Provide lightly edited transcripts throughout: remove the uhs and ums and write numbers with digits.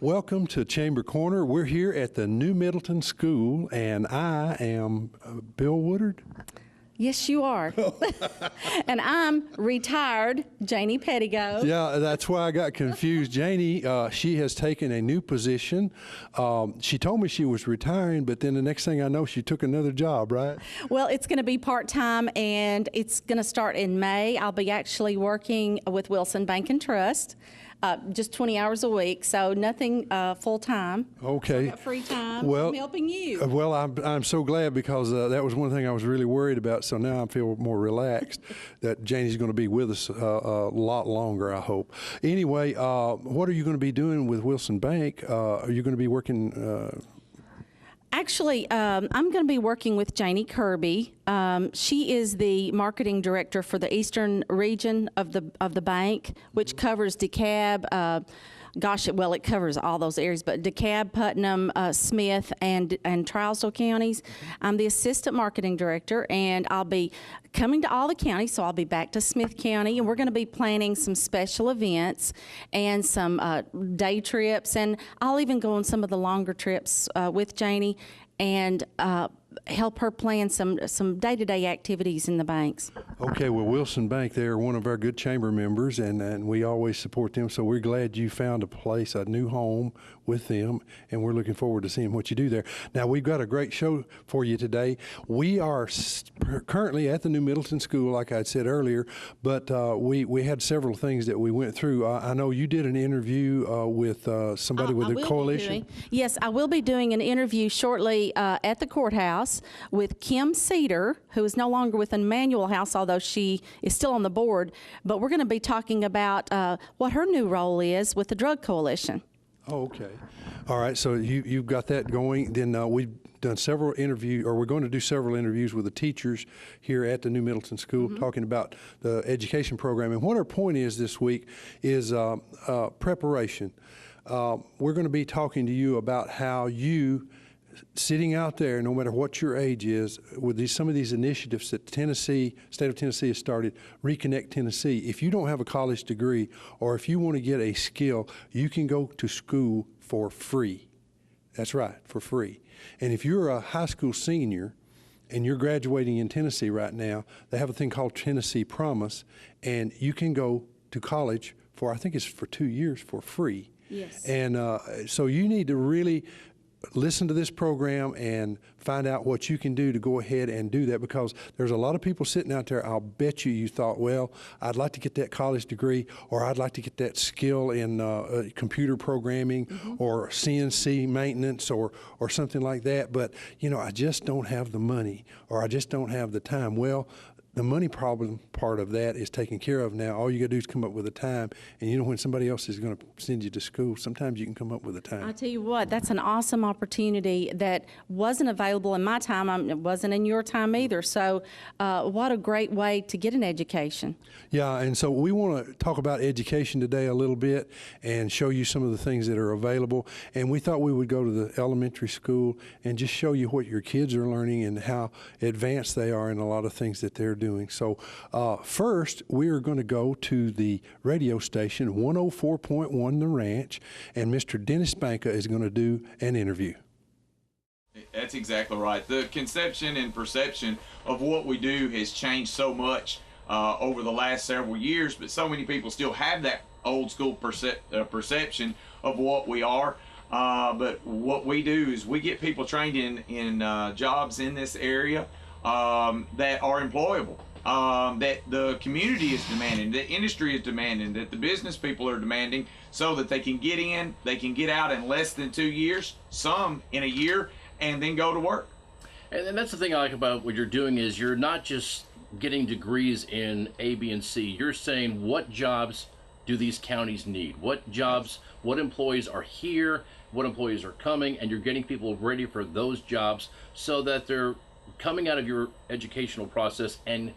Welcome to Chamber Corner. We're here at the New Middleton School, and I am Bill Woodard. Yes, you are. And I'm retired Janie Pettigo. Yeah, that's why I got confused. Janie, she has taken a new position. She told me she was retiring, but then the next thing I know, she took another job, right? Well, it's going to be part-time, and it's going to start in May. I'll be actually working with Wilson Bank and Trust. Just 20 hours a week, so nothing full-time. Okay. So I got free time. Well, I'm helping you. Well, I'm so glad because that was one thing I was really worried about, so now I feel more relaxed that Janie's going to be with us a lot longer, I hope. Anyway, what are you going to be doing with Wilson Bank? Are you going to be working... Actually, I'm going to be working with Janie Kirby. She is the marketing director for the eastern region of the bank, which covers DeKalb. Well, it covers all those areas, but DeKalb, Putnam, Smith, and Trousdale counties. I'm the assistant marketing director, and I'll be coming to all the counties, so I'll be back to Smith County, and we're going to be planning some special events and some day trips, and I'll even go on some of the longer trips with Janie and help her plan some day-to-day activities in the banks. Okay, well, Wilson Bank, they're one of our good chamber members, and we always support them, so we're glad you found a place, a new home with them, and we're looking forward to seeing what you do there. Now, we've got a great show for you today. We are currently at the New Middleton School, like I said earlier, but we had several things that we went through. I know you did an interview with somebody with the coalition. Yes, I will be doing an interview shortly at the courthouse with Kim Cedar, who is no longer with Emmanuel House, although she is still on the board. But we're going to be talking about what her new role is with the Drug Coalition. Oh, okay. All right, so you've got that going. Then we've done several interviews, or we're going to do several interviews with the teachers here at the New Middleton School, talking about the education program. And what our point is this week is preparation. We're going to be talking to you about how you, sitting out there, no matter what your age is, with some of these initiatives that Tennessee, state of Tennessee has started, Reconnect Tennessee, if you don't have a college degree or if you want to get a skill, you can go to school for free. That's right, for free. And if you're a high school senior and you're graduating in Tennessee right now, they have a thing called Tennessee Promise, and you can go to college for, I think it's for 2 years, for free. Yes. And so you need to really listen to this program and find out what you can do to go ahead and do that, because there's a lot of people sitting out there. I'll bet you thought, well, I'd like to get that college degree, or I'd like to get that skill in computer programming or CNC maintenance or something like that, but I just don't have the money, or I just don't have the time. Well, the money problem part of that is taken care of now. All you got to do is come up with a time. And when somebody else is going to send you to school, sometimes you can come up with a time. I tell you what, that's an awesome opportunity that wasn't available in my time. It wasn't in your time either. So what a great way to get an education. Yeah, and so we want to talk about education today a little bit and show you some of the things that are available. And we thought we would go to the elementary school and just show you what your kids are learning and how advanced they are in a lot of things that they're doing. So first, we are going to go to the radio station, 104.1 The Ranch, and Mr. Dennis Banka is going to do an interview. That's exactly right. The conception and perception of what we do has changed so much over the last several years, but so many people still have that old school perception of what we are. But what we do is we get people trained in jobs in this area that are employable, that the community is demanding, the industry is demanding, that the business people are demanding, so that they can get in, they can get out in less than 2 years, some in a year, and then go to work. And that's the thing I like about what you're doing is you're not just getting degrees in A, B, and C. You're saying what jobs do these counties need? What jobs, what employees are here, what employees are coming, and you're getting people ready for those jobs so that they're coming out of your educational process and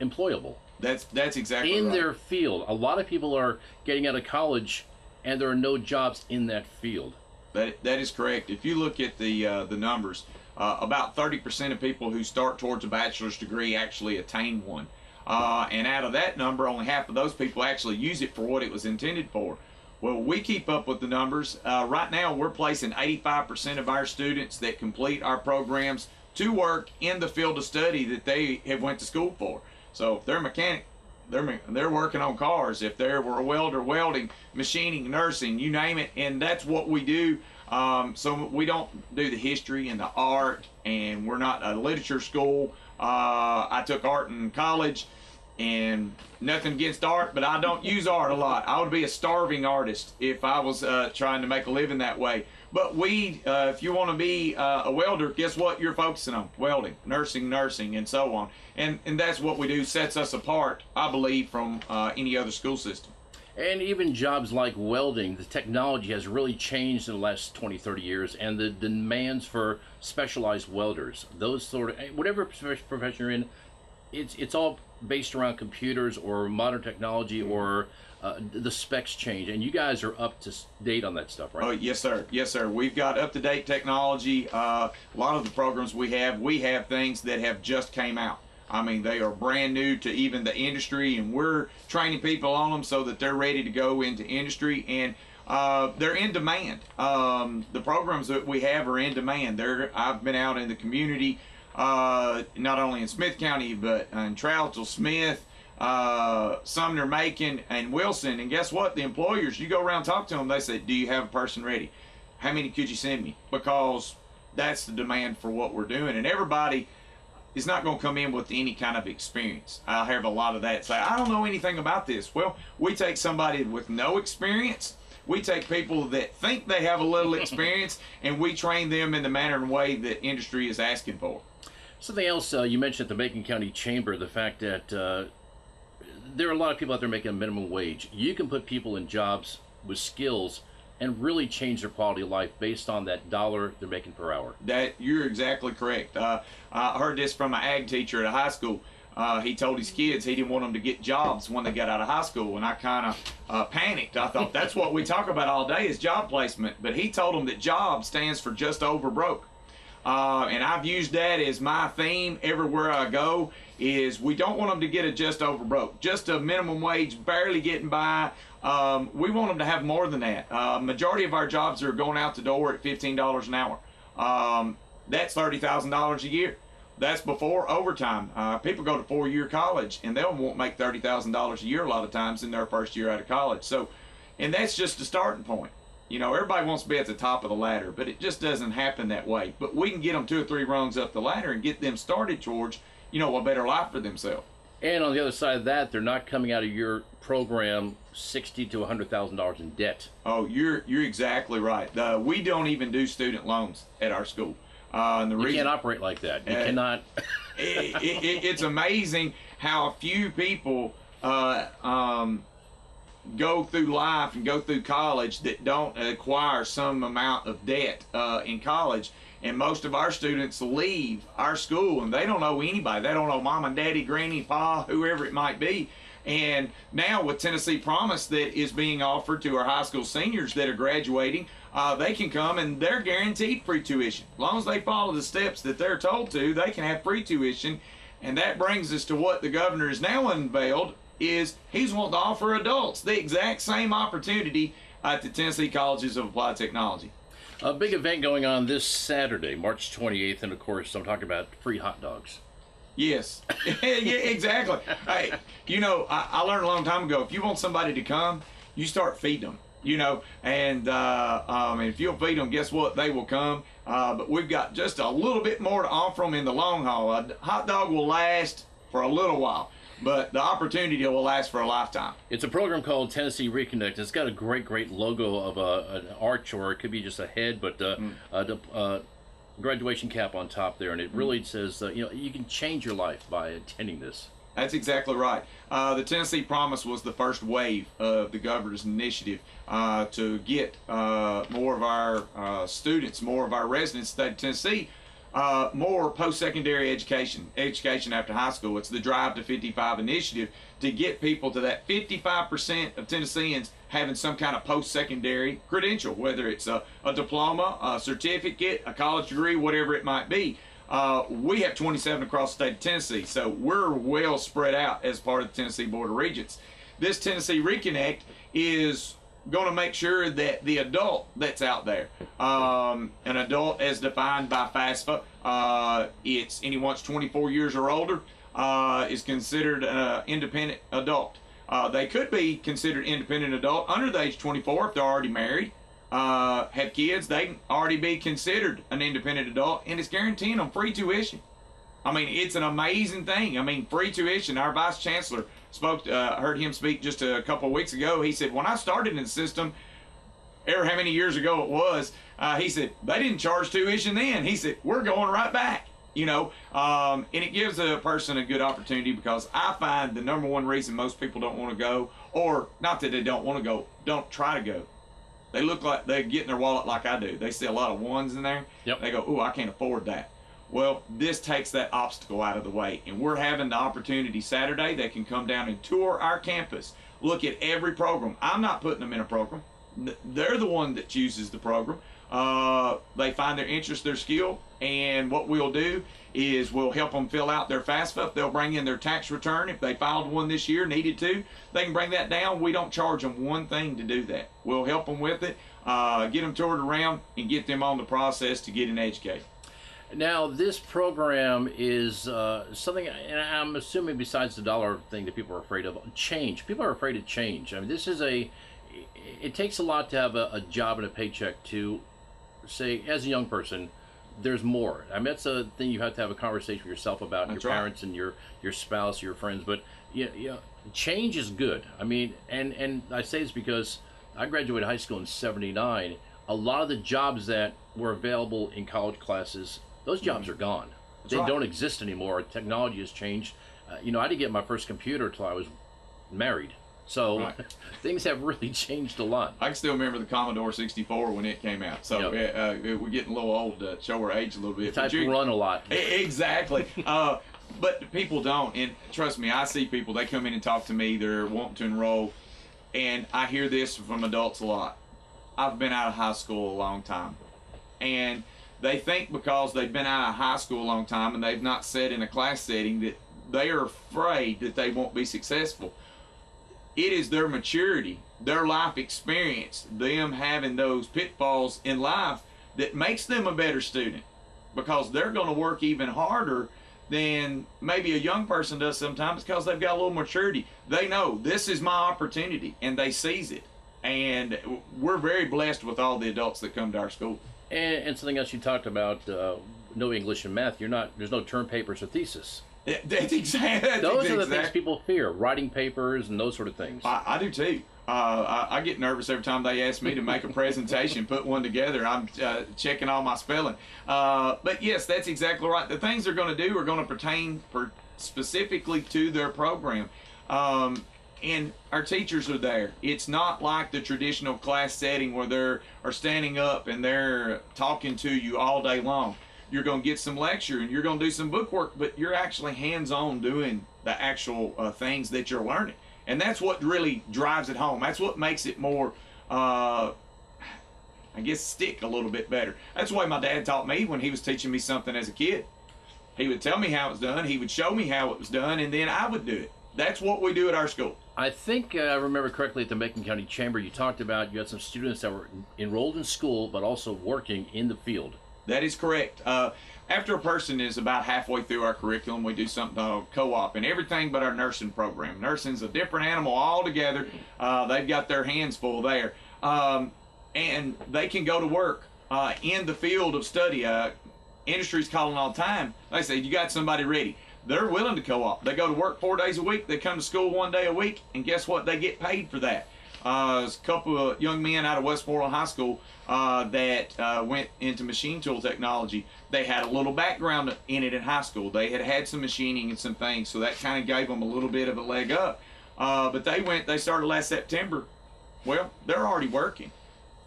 employable. That's exactly in right. their field. A lot of people are getting out of college and there are no jobs in that field. That is correct. If you look at the numbers, about 30% of people who start towards a bachelor's degree actually attain one. And out of that number, only half of those people actually use it for what it was intended for. Well, we keep up with the numbers. Right now, we're placing 85% of our students that complete our programs to work in the field of study that they have went to school for. So if they're a mechanic, they're working on cars. If they were a welder, welding, machining, nursing, you name it, and that's what we do. So we don't do the history and the art, and we're not a literature school. I took art in college, and nothing against art, but I don't use art a lot. I would be a starving artist if I was trying to make a living that way. But if you want to be a welder, guess what you're focusing on? Welding, nursing, and so on. And that's what we do, sets us apart, I believe, from any other school system. And even jobs like welding, the technology has really changed in the last 20, 30 years, and the demands for specialized welders, those sort of, whatever profession you're in, it's all based around computers or modern technology, or the specs change, and you guys are up to date on that stuff, right? Oh, yes, sir. Yes, sir. We've got up-to-date technology. A lot of the programs we have things that have just came out. I mean, they are brand new to even the industry, and we're training people on them so that they're ready to go into industry, and they're in demand. The programs that we have are in demand. I've been out in the community, not only in Smith County, but in Trousdale, Smith, Sumner, Macon, and Wilson. And guess what? The employers, you go around, talk to them, they say, do you have a person ready? How many could you send me? Because that's the demand for what we're doing. And everybody is not going to come in with any kind of experience. I have a lot of that say, I don't know anything about this. Well, we take somebody with no experience. We take people that think they have a little experience, and we train them in the manner and way that industry is asking for. Something else you mentioned at the Macon County Chamber, the fact that there are a lot of people out there making a minimum wage. You can put people in jobs with skills and really change their quality of life based on that dollar they're making per hour. That you're exactly correct. I heard this from an ag teacher at a high school. He told his kids he didn't want them to get jobs when they got out of high school, and I kind of panicked. I thought that's what we talk about all day is job placement, but he told them that job stands for just over broke. And I've used that as my theme everywhere I go, is we don't want them to get a just over broke, just a minimum wage, barely getting by. We want them to have more than that. Majority of our jobs are going out the door at $15 an hour. That's $30,000 a year. That's before overtime. People go to 4-year college, and they won't make $30,000 a year a lot of times in their first year out of college. So, and that's just the starting point. You know, everybody wants to be at the top of the ladder, but it just doesn't happen that way. But we can get them 2 or 3 rungs up the ladder and get them started towards, you know, a better life for themselves. And on the other side of that, they're not coming out of your program $60,000 to $100,000 in debt. Oh, you're exactly right. We don't even do student loans at our school. And you can't operate like that. You cannot. It's amazing how few people go through life and go through college that don't acquire some amount of debt in college. And most of our students leave our school and they don't know anybody. They don't know mom and daddy, granny, pa, whoever it might be. And now with Tennessee Promise that is being offered to our high school seniors that are graduating, they can come and they're guaranteed free tuition. As long as they follow the steps that they're told to, they can have free tuition. And that brings us to what the governor has now unveiled, is he's wanting to offer adults the exact same opportunity at the Tennessee Colleges of Applied Technology. A big event going on this Saturday, March 28th, and of course I'm talking about free hot dogs. Yes, yeah, exactly. Hey, you know, I learned a long time ago, if you want somebody to come, you start feeding them, you know, and if you'll feed them, guess what, they will come. But we've got just a little bit more to offer them in the long haul. A hot dog will last for a little while, but the opportunity will last for a lifetime. It's a program called Tennessee Reconnect. It's got a great logo of an arch, or it could be just a head, but graduation cap on top there, and it really says, you know, you can change your life by attending this. That's exactly right. The Tennessee Promise was the first wave of the governor's initiative to get more of our students, more of our residents in the state of Tennessee, more post-secondary education after high school. It's the Drive to 55 initiative to get people to that 55% of Tennesseans having some kind of post-secondary credential, whether it's a diploma, a certificate, a college degree, whatever it might be. We have 27 across the state of Tennessee, so we're well spread out as part of the Tennessee Board of Regents. This Tennessee Reconnect is going to make sure that the adult that's out there, an adult as defined by FAFSA, it's anyone that's 24 years or older, is considered an independent adult. They could be considered independent adult under the age 24 if they're already married, have kids. They can already be considered an independent adult, and it's guaranteeing them free tuition. I mean, it's an amazing thing. I mean, free tuition. Our vice chancellor spoke, heard him speak just a couple of weeks ago. He said, when I started in the system, ever how many years ago it was, he said, they didn't charge tuition then. He said, we're going right back. You know, and it gives a person a good opportunity, because I find the number one reason most people don't want to go, or not that they don't want to go, don't try to go. They look like they get in their wallet like I do. They see a lot of ones in there. Yep. They go, ooh, I can't afford that. Well, this takes that obstacle out of the way, and we're having the opportunity Saturday. They can come down and tour our campus, look at every program. I'm not putting them in a program. They're the one that chooses the program. They find their interest, their skill, and what we'll do is we'll help them fill out their FAFSA. They'll bring in their tax return. If they filed one this year, needed to, they can bring that down. We don't charge them one thing to do that. We'll help them with it, get them toured around, and get them on the process to get an educated. Now, this program is something, and I'm assuming besides the dollar thing that people are afraid of, change. People are afraid of change. I mean, this is it takes a lot to have a job and a paycheck to say, as a young person, there's more. I mean, that's a thing you have to have a conversation with yourself about, That's your right. parents and your spouse, your friends. But yeah, change is good. I mean, and I say this because I graduated high school in '79. A lot of the jobs that were available in college classes, those jobs are gone. They right. don't exist anymore. Technology has changed. I didn't get my first computer until I was married. So Right. things have really changed a lot. I can still remember the Commodore 64 when it came out. So we're getting a little old to show our age a little bit. Type run a lot. Exactly. But people don't. And trust me, I see people, they come in and talk to me, they're wanting to enroll. And I hear this from adults a lot. I've been out of high school a long time. And they think because they've been out of high school a long time and they've not sat in a class setting that they are afraid that they won't be successful. It is their maturity, their life experience, them having those pitfalls in life that makes them a better student, because they're going to work even harder than maybe a young person does sometimes, because they've got a little maturity. They know this is my opportunity and they seize it. And we're very blessed with all the adults that come to our school. And something else you talked about, no English and math. There's no term papers or thesis. That's exactly. Those are the things people fear, writing papers and those sort of things. I do too. I get nervous every time they ask me to make a presentation, put one together. I'm checking all my spelling. But yes, that's exactly right. The things they're going to do are going to pertain specifically to their program. And our teachers are there. It's not like the traditional class setting where they are standing up and they're talking to you all day long. You're going to get some lecture and you're going to do some book work, but you're actually hands-on doing the actual things that you're learning. And that's what really drives it home. That's what makes it more, I guess, stick a little bit better. That's the way my dad taught me when he was teaching me something as a kid. He would tell me how it was done. He would show me how it was done, and then I would do it. That's what we do at our school. I think I remember correctly at the Macon County Chamber, you talked about you had some students that were enrolled in school but also working in the field. That is correct. After a person is about halfway through our curriculum, we do something called co-op, and everything but our nursing program. Nursing's a different animal altogether. They've got their hands full there. And they can go to work in the field of study. Industry's calling all the time. They say, you got somebody ready. They're willing to co-op. They go to work 4 days a week. They come to school 1 day a week, and guess what? They get paid for that. There's a couple of young men out of Westmoreland High School that went into machine tool technology. They had a little background in it in high school. They had some machining and some things, so that kind of gave them a little bit of a leg up. But they started last September. Well, they're already working.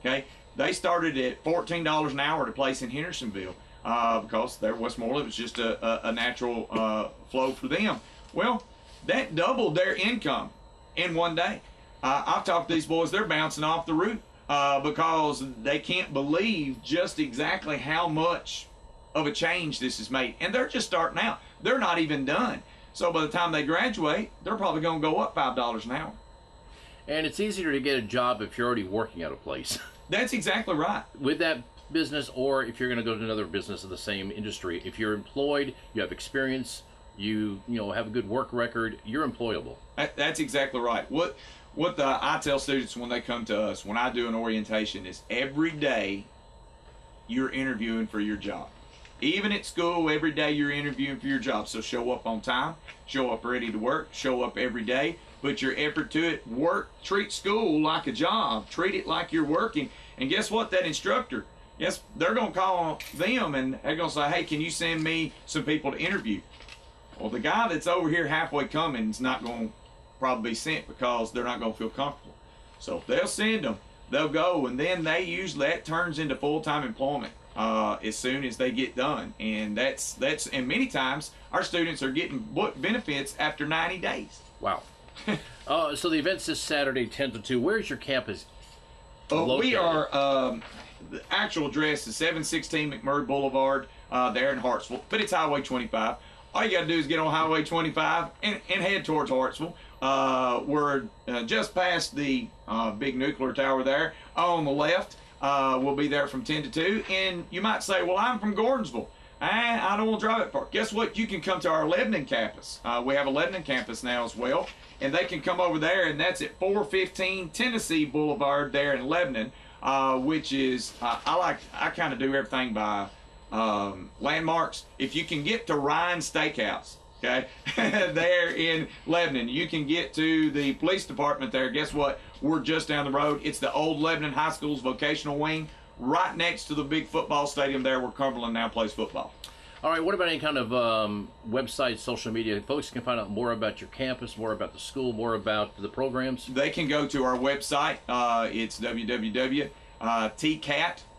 Okay, they started at $14 an hour at a place in Hendersonville because they're Westmoreland. It was just a natural flow for them. Well, that doubled their income in 1 day. I've talked to these boys, they're bouncing off the roof because they can't believe just exactly how much of a change this has made. And they're just starting out. They're not even done. So by the time they graduate, they're probably going to go up $5 an hour. And it's easier to get a job if you're already working at a place. That's exactly right. With that business, or if you're going to go to another business of the same industry, if you're employed, you have experience, you have a good work record, you're employable. That's exactly right. What I tell students when they come to us, when I do an orientation, is every day you're interviewing for your job. Even at school, every day you're interviewing for your job. So show up on time, show up ready to work, show up every day, put your effort to it, work, treat school like a job, treat it like you're working. And guess what? That instructor, yes, they're going to call them and they're going to say, hey, can you send me some people to interview? Well, the guy that's over here halfway coming is not going to probably be sent because they're not going to feel comfortable. So they'll send them, they'll go, and then that turns into full-time employment as soon as they get done. And and many times our students are getting benefits after 90 days. Wow. So the event's this Saturday, 10 to 2. Where's your campus located? We are, the actual address is 716 McMurray Boulevard there in Hartsville, but it's Highway 25. All you got to do is get on Highway 25 and head towards Hartsville. We're just past the big nuclear tower there on the left. We'll be there from 10 to 2. And you might say, well, I'm from Gordonsville. I don't want to drive it far. Guess what? You can come to our Lebanon campus. We have a Lebanon campus now as well. And they can come over there, and that's at 415 Tennessee Boulevard there in Lebanon, which is, I kind of do everything by landmarks. If you can get to Ryan Steakhouse, okay, there in Lebanon, you can get to the police department there. Guess what? We're just down the road. It's the old Lebanon High School's vocational wing, right next to the big football stadium there where Cumberland now plays football. All right, what about any kind of website, social media? Folks can find out more about your campus, more about the school, more about the programs. They can go to our website. It's www.tcat,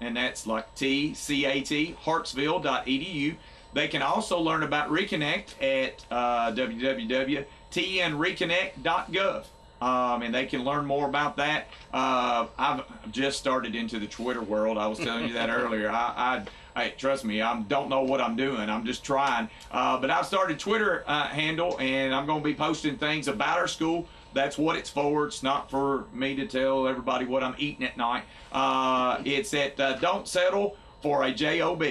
and that's like TCAT, Hartsville.edu. They can also learn about Reconnect at www.tnreconnect.gov. And they can learn more about that. I've just started into the Twitter world. I was telling you that earlier. I trust me, I don't know what I'm doing. I'm just trying. But I've started Twitter handle, and I'm going to be posting things about our school. That's what it's for. It's not for me to tell everybody what I'm eating at night. It's at Don't Settle for a Job.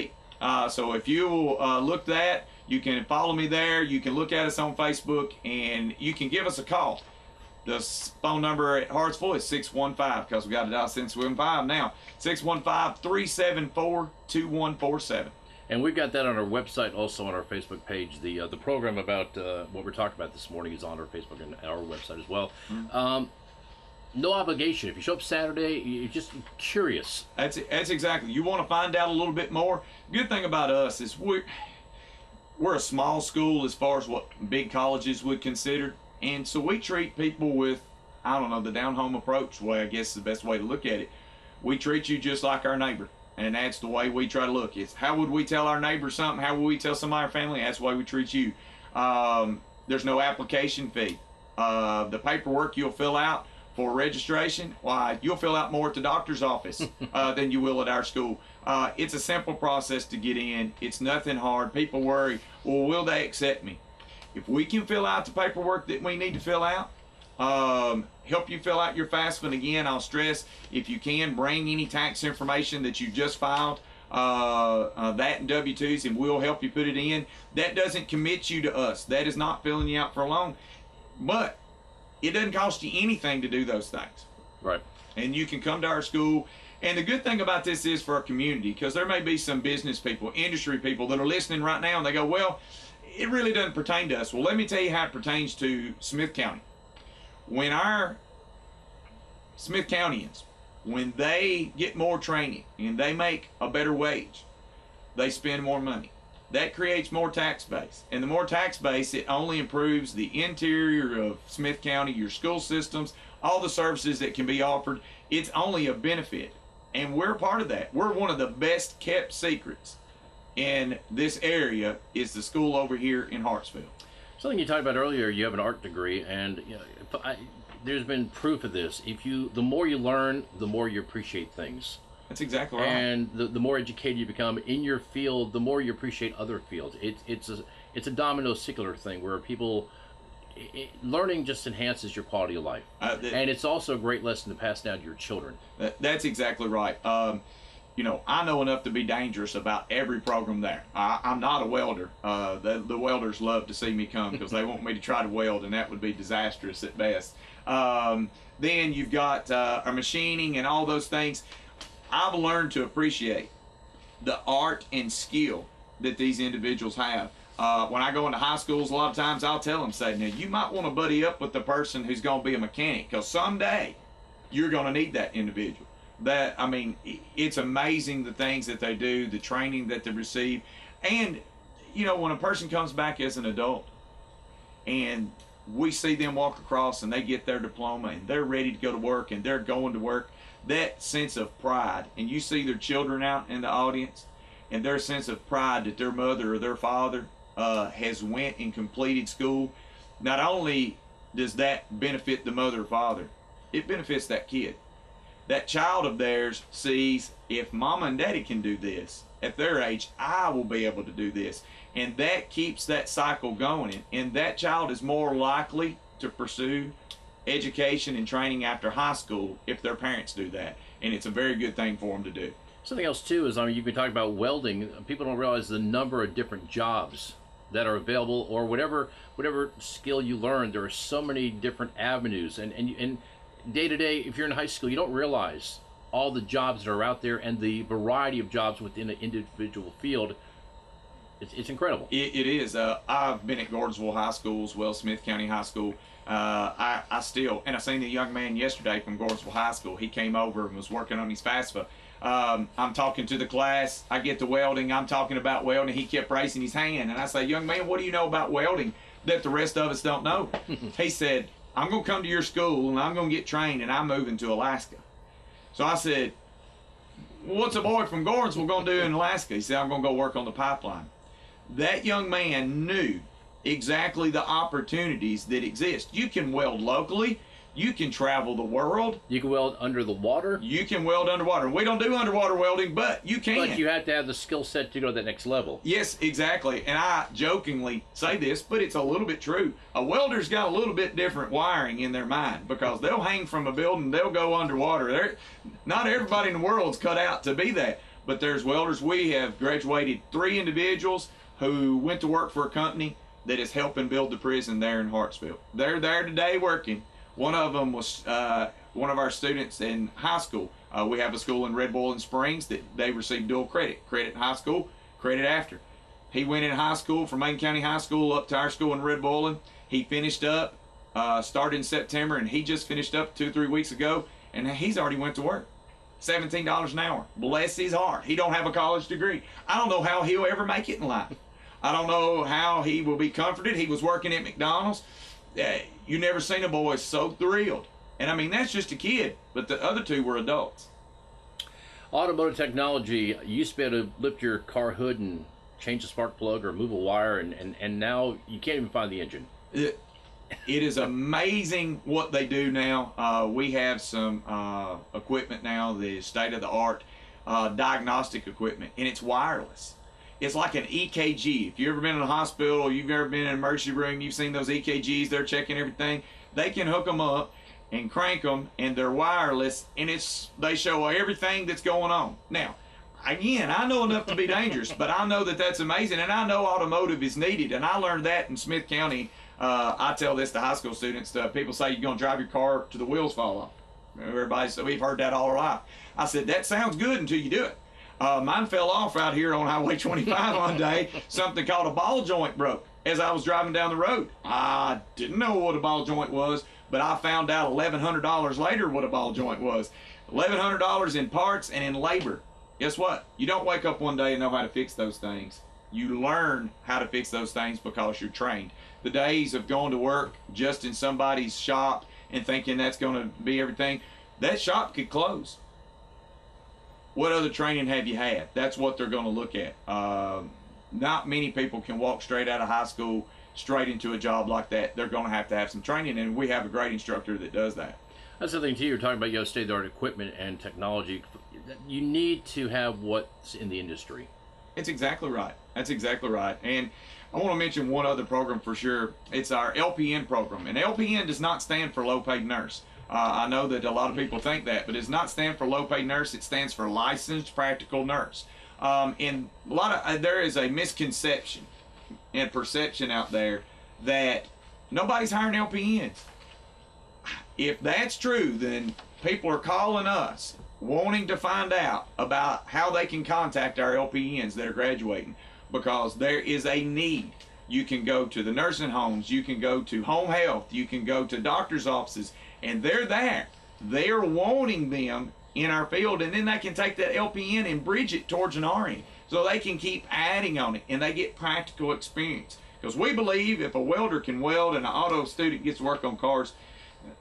So if you look that, you can follow me there. You can look at us on Facebook, and you can give us a call. The phone number at Hartsville is 615, because we got it out since we're in 5 now. 615-374-2147. And we've got that on our website, also on our Facebook page. The program about what we're talking about this morning is on our Facebook and our website as well. Mm-hmm. No obligation. If you show up Saturday, you're just curious. That's exactly. You want to find out a little bit more. Good thing about us is we're a small school as far as what big colleges would consider. And so we treat people with, I don't know, the down-home approach way, I guess is the best way to look at it. We treat you just like our neighbor. And that's the way we try to look. It's how would we tell our neighbor something? How would we tell somebody in our family? That's the way we treat you. There's no application fee. The paperwork you'll fill out for registration, why, you'll fill out more at the doctor's office than you will at our school. It's a simple process to get in. It's nothing hard. People worry, well, will they accept me? If we can fill out the paperwork that we need to fill out, help you fill out your FAFSA, and again, I'll stress, if you can, bring any tax information that you just filed, that and W-2s, and we'll help you put it in. That doesn't commit you to us. That is not filling you out for a loan, but it doesn't cost you anything to do those things. Right. And you can come to our school. And the good thing about this is for our community, because there may be some business people, industry people that are listening right now, and they go, well, it really doesn't pertain to us. Well, let me tell you how it pertains to Smith County. When our Smith Countyans, when they get more training and they make a better wage, they spend more money. That creates more tax base. And the more tax base, it only improves the interior of Smith County, your school systems, all the services that can be offered. It's only a benefit. And we're part of that. We're one of the best kept secrets in this area is the school over here in Hartsville. Something you talked about earlier, you have an art degree, and there's been proof of this. The more you learn, the more you appreciate things. That's exactly right. And the more educated you become in your field, the more you appreciate other fields. It's a domino secular thing where people, learning just enhances your quality of life, and it's also a great lesson to pass down to your children. That's exactly right. You know, I know enough to be dangerous about every program there. I'm not a welder. The welders love to see me come because they want me to try to weld, and that would be disastrous at best. Then you've got our machining and all those things. I've learned to appreciate the art and skill that these individuals have. When I go into high schools, a lot of times I'll tell them, say, now you might want to buddy up with the person who's going to be a mechanic, because someday you're going to need that individual. That, I mean, it's amazing the things that they do, the training that they receive. And, you know, when a person comes back as an adult and we see them walk across and they get their diploma and they're ready to go to work and they're going to work, that sense of pride, and you see their children out in the audience and their sense of pride that their mother or their father has went and completed school, not only does that benefit the mother or father, it benefits that kid. That child of theirs sees, if mama and daddy can do this at their age, I will be able to do this. And that keeps that cycle going. And that child is more likely to pursue education and training after high school if their parents do that. And it's a very good thing for them to do. Something else too is, I mean, you've been talking about welding. People don't realize the number of different jobs that are available, or whatever skill you learn. There are so many different avenues, and day to day, if you're in high school, you don't realize all the jobs that are out there and the variety of jobs within an individual field. It's incredible. It is. I've been at Gordonsville High School as well, Smith County High School. I seen the young man yesterday from Gordonsville High School. He came over and was working on his FAFSA. I'm talking to the class. I get to welding. I'm talking about welding. He kept raising his hand, and I say, young man, what do you know about welding that the rest of us don't know? He said, I'm going to come to your school and I'm going to get trained, and I'm moving to Alaska. So I said, what's a boy from Gordonsville going to do in Alaska? He said, I'm going to go work on the pipeline. That young man knew exactly the opportunities that exist. You can weld locally. You can travel the world. You can weld under the water. You can weld underwater. We don't do underwater welding, but you can. But you have to have the skill set to go to that next level. Yes, exactly. And I jokingly say this, but it's a little bit true. A welder's got a little bit different wiring in their mind, because they'll hang from a building, they'll go underwater. Not everybody in the world's cut out to be that, but there's welders. We have graduated 3 individuals who went to work for a company that is helping build the prison there in Hartsville. They're there today working. One of them was one of our students in high school. We have a school in Red Boiling Springs that they receive dual credit in high school, credit after. He went in high school from Macon County High School up to our school in Red Boiling. He finished up, started in September, and he just finished up 2 or 3 weeks ago, and he's already went to work. $17 an hour. Bless his heart. He don't have a college degree. I don't know how he'll ever make it in life. I don't know how he will be comforted. He was working at McDonald's. You never seen a boy so thrilled. And I mean, that's just a kid, but the other 2 were adults. Automotive technology, you used to be able to lift your car hood and change a spark plug or move a wire, and now you can't even find the engine. It is amazing what they do now. We have some equipment now, the state-of-the-art diagnostic equipment, and it's wireless. It's like an EKG. If you've ever been in a hospital, you've ever been in an emergency room, you've seen those EKGs, they're checking everything. They can hook them up and crank them, and they're wireless, and they show everything that's going on. Now, again, I know enough to be dangerous, but I know that that's amazing, and I know automotive is needed, and I learned that in Smith County. I tell this to high school students. People say you're going to drive your car till the wheels fall off. Everybody said, we've heard that all our life. I said, that sounds good until you do it. Mine fell off out here on Highway 25 one day. Something called a ball joint broke as I was driving down the road. I didn't know what a ball joint was, but I found out $1,100 later what a ball joint was. $1,100 in parts and in labor. Guess what? You don't wake up one day and know how to fix those things. You learn how to fix those things because you're trained. The days of going to work just in somebody's shop and thinking that's going to be everything, that shop could close. What other training have you had? That's what they're going to look at. Not many people can walk straight out of high school straight into a job like that. They're going to have some training, and we have a great instructor that does that. That's the thing too. You're talking about state-of-the-art equipment and technology. You need to have what's in the industry. It's exactly right. That's exactly right. And I want to mention one other program for sure. It's our LPN program. And LPN does not stand for low paid nurse. I know that a lot of people think that, but it does not stand for low paid nurse. It stands for licensed practical nurse. And there is a misconception and perception out there that nobody's hiring LPNs. If that's true, then people are calling us wanting to find out about how they can contact our LPNs that are graduating, because there is a need. You can go to the nursing homes, you can go to home health, you can go to doctor's offices, and they're there. They're wanting them in our field, and then they can take that LPN and bridge it towards an RN, so they can keep adding on it and they get practical experience. Because we believe if a welder can weld and an auto student gets to work on cars,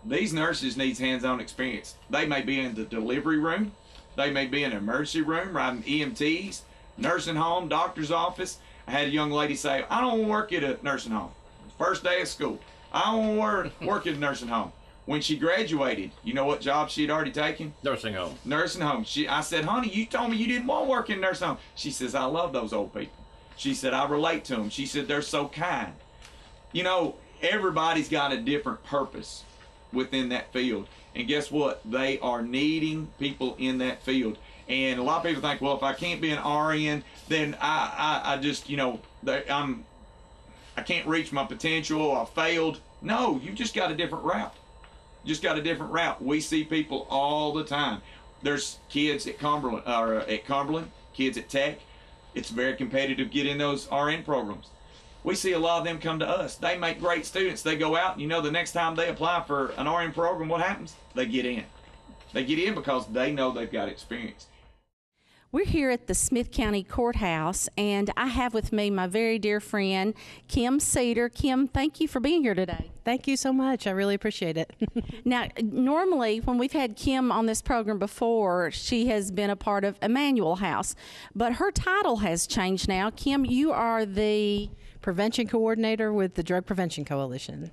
these nurses need hands-on experience. They may be in the delivery room, they may be in an emergency room riding EMTs, nursing home, doctor's office. I had a young lady say, I don't want to work at a nursing home. First day of school, I don't want to work at a nursing home. When she graduated, you know what job she had already taken? Nursing home. Nursing home. I said, honey, you told me you didn't want to work in a nursing home. She says, I love those old people. She said, I relate to them. She said, they're so kind. You know, everybody's got a different purpose within that field. And guess what? They are needing people in that field. And a lot of people think, well, if I can't be an RN, then I just, you know, I can't reach my potential. I failed. No, you just got a different route. Just got a different route. We see people all the time. There's kids at Cumberland, kids at Tech. It's very competitive to get in those RN programs. We see a lot of them come to us. They make great students. They go out, and you know, the next time they apply for an RN program, what happens? They get in. They get in because they know they've got experience. We're here at the Smith County Courthouse, and I have with me my very dear friend, Kim Cedar. Kim, thank you for being here today. Thank you so much. I really appreciate it. Now, normally when we've had Kim on this program before, she has been a part of Emmanuel House, but her title has changed now. Kim, you are the Prevention Coordinator with the Drug Prevention Coalition.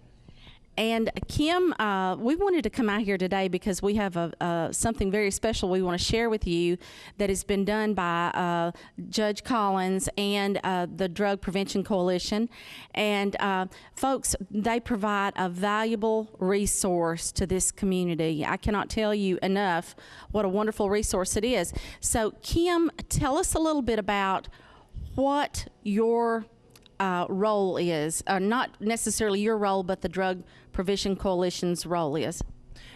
And Kim, we wanted to come out here today because we have something very special we want to share with you that has been done by Judge Collins and the Drug Prevention Coalition. And folks, they provide a valuable resource to this community. I cannot tell you enough what a wonderful resource it is. So Kim, tell us a little bit about what your role is, not necessarily your role, but the Drug Prevention Coalition's role is.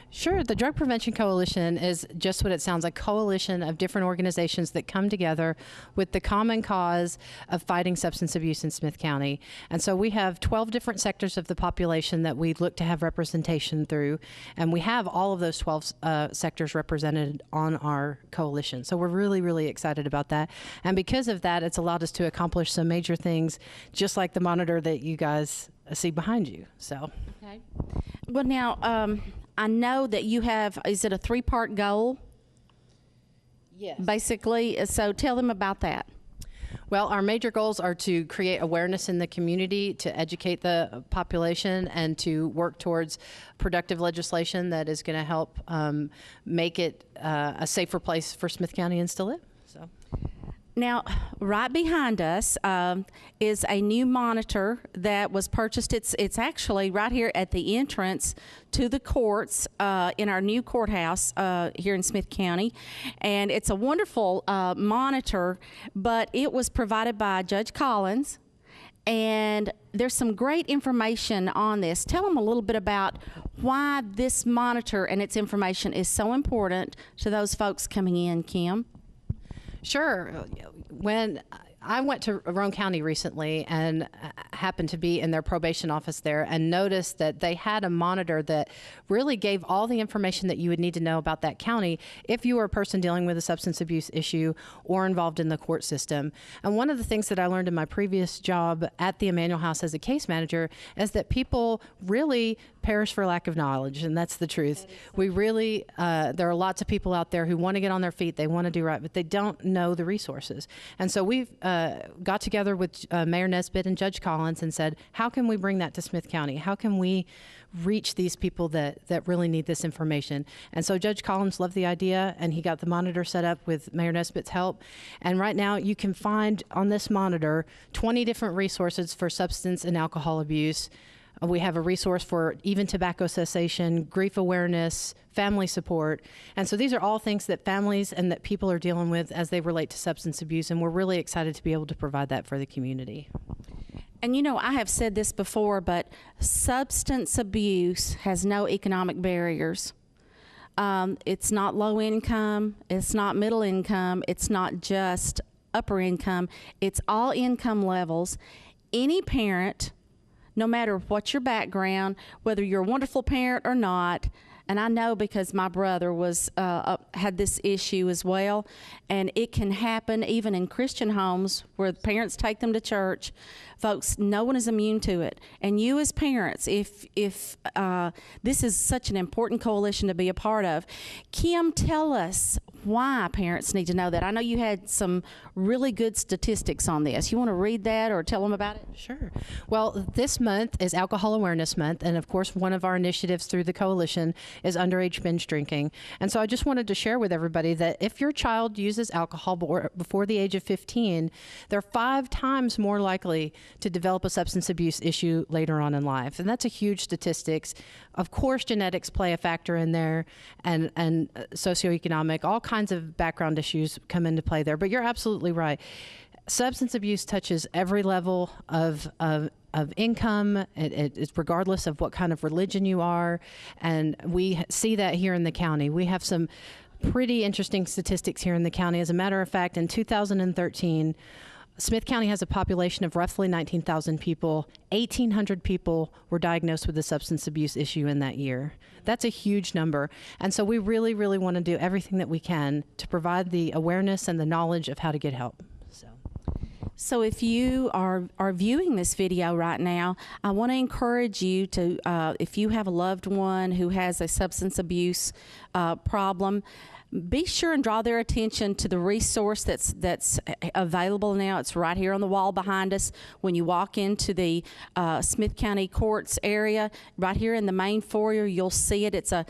Sure. The Drug Prevention Coalition is just what it sounds like, a coalition of different organizations that come together with the common cause of fighting substance abuse in Smith County. And so we have 12 different sectors of the population that we look to have representation through, and we have all of those 12 sectors represented on our coalition. So we're really, really excited about that. And because of that, it's allowed us to accomplish some major things, just like the monitor that you guys see behind you. So. Okay. Well, now, I know that you have, is it a 3-part goal? Yes. Basically, so tell them about that. Well, our major goals are to create awareness in the community, to educate the population, and to work towards productive legislation that is going to help make it a safer place for Smith Countyans to live. So. Now, right behind us is a new monitor that was purchased. It's actually right here at the entrance to the courts in our new courthouse here in Smith County. And it's a wonderful monitor, but it was provided by Judge Collins. And there's some great information on this. Tell them a little bit about why this monitor and its information is so important to those folks coming in, Kim. Sure. When I went to Roane County recently and happened to be in their probation office there and noticed that they had a monitor that really gave all the information that you would need to know about that county if you were a person dealing with a substance abuse issue or involved in the court system. And one of the things that I learned in my previous job at the Emmanuel House as a case manager is that people really perish for lack of knowledge, and that's the truth. We really, there are lots of people out there who want to get on their feet, they want to do right, but they don't know the resources. And so we've got together with Mayor Nesbitt and Judge Collins and said, how can we bring that to Smith County? How can we reach these people that really need this information? And so Judge Collins loved the idea, and he got the monitor set up with Mayor Nesbitt's help. And right now you can find on this monitor 20 different resources for substance and alcohol abuse. We have a resource for even tobacco cessation, grief awareness, family support. And so these are all things that families and that people are dealing with as they relate to substance abuse, and we're really excited to be able to provide that for the community. And you know, I have said this before, but substance abuse has no economic barriers. It's not low income, it's not middle income, it's not just upper income, it's all income levels. Any parent, no matter what your background, whether you're a wonderful parent or not, and I know because my brother was had this issue as well, and it can happen even in Christian homes where the parents take them to church. Folks, no one is immune to it. And you as parents, if this is such an important coalition to be a part of, Kim, tell us why parents need to know that. I know you had some really good statistics on this. You want to read that or tell them about it? Sure. Well, this month is Alcohol Awareness Month, and of course one of our initiatives through the coalition is underage binge drinking. And so I just wanted to share with everybody that if your child uses alcohol before the age of 15, they're 5 times more likely to develop a substance abuse issue later on in life. And that's a huge statistics. Of course, genetics play a factor in there, and socioeconomic, all kinds of background issues come into play there. But you're absolutely right. Substance abuse touches every level of income. It's regardless of what kind of religion you are. And we see that here in the county. We have some pretty interesting statistics here in the county. As a matter of fact, in 2013, Smith County has a population of roughly 19,000 people. 1,800 people were diagnosed with a substance abuse issue in that year. That's a huge number. And so we really, really want to do everything that we can to provide the awareness and the knowledge of how to get help. So if you are viewing this video right now, I want to encourage you to, if you have a loved one who has a substance abuse problem, be sure and draw their attention to the resource that's available now. It's right here on the wall behind us. When you walk into the Smith County Courts area, right here in the main foyer, you'll see it. It's a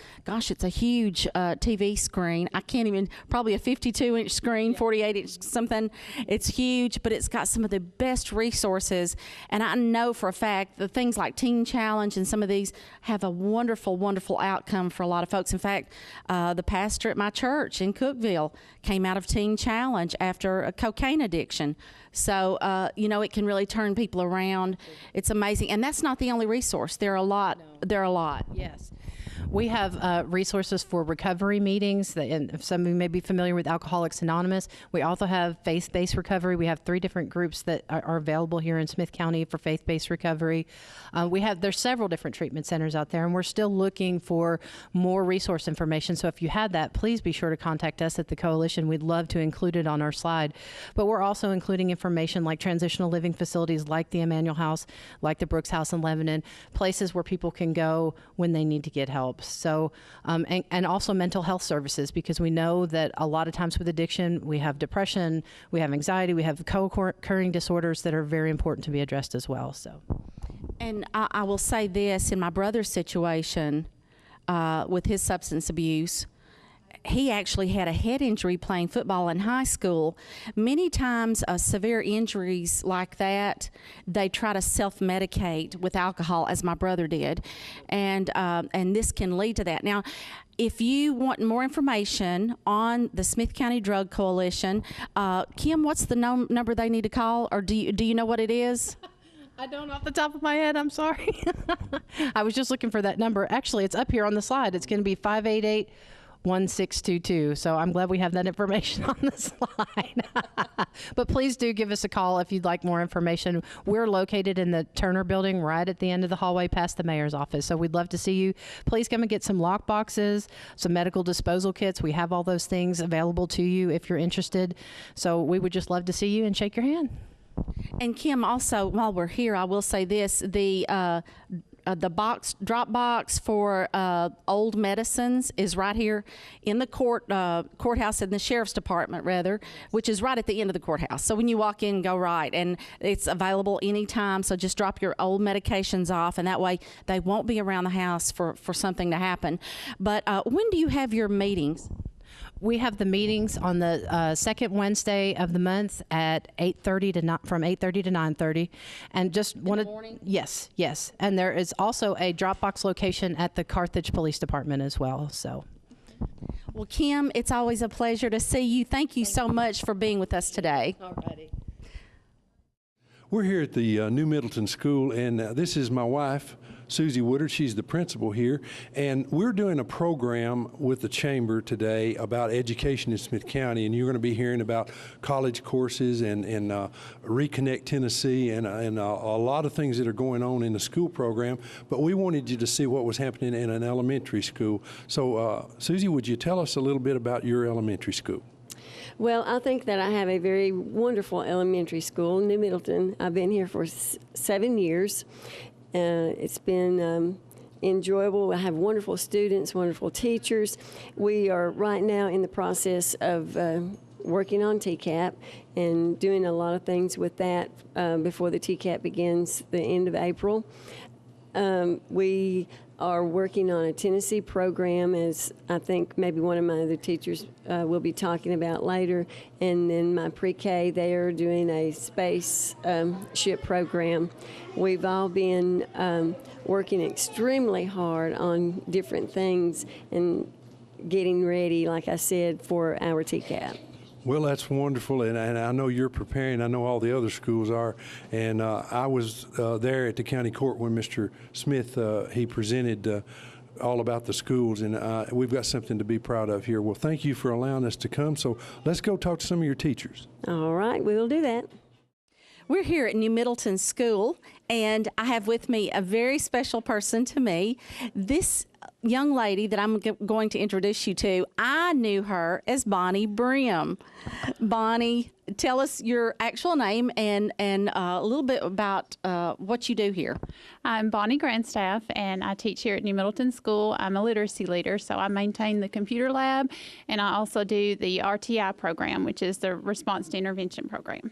huge TV screen. I can't even, probably a 52-inch screen, 48-inch something. It's huge, but it's got some of the best resources. And I know for a fact that things like Teen Challenge and some of these have a wonderful, wonderful outcome for a lot of folks. In fact, the pastor at my church in Cookeville came out of Teen Challenge after a cocaine addiction. So, it can really turn people around. It's amazing. And that's not the only resource. There are a lot. No. There are a lot. Yes. We have resources for recovery meetings, and some of you may be familiar with Alcoholics Anonymous. We also have faith-based recovery. We have 3 different groups that are available here in Smith County for faith-based recovery. There's several different treatment centers out there, and we're still looking for more resource information. So if you had that, please be sure to contact us at the Coalition. We'd love to include it on our slide. But we're also including information like transitional living facilities like the Emmanuel House, like the Brooks House in Lebanon, places where people can go when they need to get help. So, and also mental health services, because we know that a lot of times with addiction, we have depression, we have anxiety, we have co-occurring disorders that are very important to be addressed as well. So, and I will say this, in my brother's situation with his substance abuse, he actually had a head injury playing football in high school. Many times, severe injuries like that, they try to self-medicate with alcohol, as my brother did, and this can lead to that. Now, if you want more information on the Smith County Drug Coalition, Kim, what's the number they need to call, or do you know what it is? I don't off the top of my head. I'm sorry. I was just looking for that number. Actually, it's up here on the slide. It's going to be 588-1622. So I'm glad we have that information on the slide. But please do give us a call if you'd like more information. We're located in the Turner Building right at the end of the hallway past the mayor's office. So we'd love to see you. Please come and get some lock boxes, some medical disposal kits. We have all those things available to you if you're interested. So we would just love to see you and shake your hand. And Kim, also, while we're here, I will say this, the the drop box for old medicines is right here in the courthouse, in the sheriff's department rather, which is right at the end of the courthouse. So when you walk in, go right, and it's available anytime. So just drop your old medications off, and that way they won't be around the house for something to happen. But when do you have your meetings? We have the meetings on the second Wednesday of the month at 8:30 to from 8:30 to 9:30, and just wanted. Morning? Yes, and there is also a Dropbox location at the Carthage Police Department as well. So. Well, Kim, it's always a pleasure to see you. Thank you so much for being with us today. Alrighty. We're here at the New Middleton School, and this is my wife, Susie Woodard. She's the principal here, and we're doing a program with the Chamber today about education in Smith County, and you're going to be hearing about college courses and Reconnect Tennessee and a lot of things that are going on in the school program, but we wanted you to see what was happening in an elementary school. So, Susie, would you tell us a little bit about your elementary school? Well, I think that I have a very wonderful elementary school, New Middleton. I've been here for 7 years. It's been enjoyable. I have wonderful students, wonderful teachers. We are right now in the process of working on TCAP and doing a lot of things with that before the TCAP begins the end of April. We are working on a Tennessee program, as I think maybe one of my other teachers will be talking about later. And then my pre-K, they are doing a space ship program. We've all been working extremely hard on different things and getting ready, like I said, for our TCAP. Well, that's wonderful, and I know you're preparing. I know all the other schools are, and I was there at the county court when Mr. Smith, he presented all about the schools, and we've got something to be proud of here. Well, thank you for allowing us to come, so let's go talk to some of your teachers. All right, we will do that. We're here at New Middleton School, and I have with me a very special person to me. This young lady that I'm going to introduce you to, I knew her as Bonnie Brim. Bonnie, tell us your actual name and a little bit about what you do here. I'm Bonnie Grandstaff, and I teach here at New Middleton School. I'm a literacy leader, so I maintain the computer lab, and I also do the RTI program, which is the Response to Intervention program.